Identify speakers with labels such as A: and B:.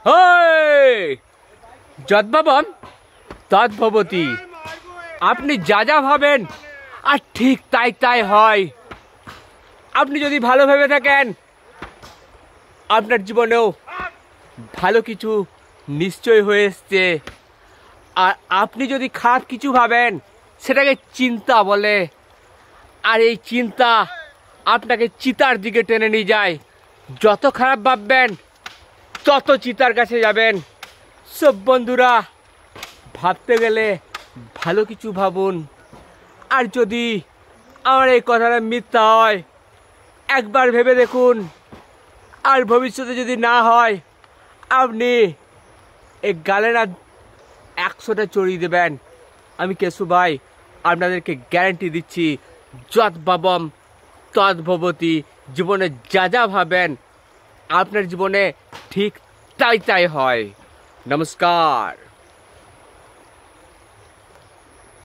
A: হেই! যদ্ভাবম তদ্ভবতি। আপনি যা যা ভাবেন আর ঠিক তাই তাই হয়। আপনি যদি ভালো ভেবে থাকেন আপনার জীবনেও ভালো কিছু নিশ্চয় হয়ে এসছে। আর আপনি যদি খারাপ কিছু ভাবেন সেটাকে চিন্তা বলে। আর এই চিন্তা আপনাকে চিতার দিকে টেনে নিয়ে যায়। যত খারাপ ভাববেন তত চিতার কাছে যাবেন। সব বন্ধুরা, ভাবতে গেলে ভালো কিছু ভাবুন। আর যদি আমার এই কথাটা মিথ্যা হয় একবার ভেবে দেখুন। আর ভবিষ্যতে যদি না হয় আপনি এই গালে না 100টা চড়িয়ে দেবেন। আমি কেশু ভাই আপনাদেরকে গ্যারান্টি দিচ্ছি, যদ্ভাবম তদ্ভবতি। জীবনে যা যা ভাবেন আপনার জীবনে ঠিক তাই তাই হয়। নমস্কার।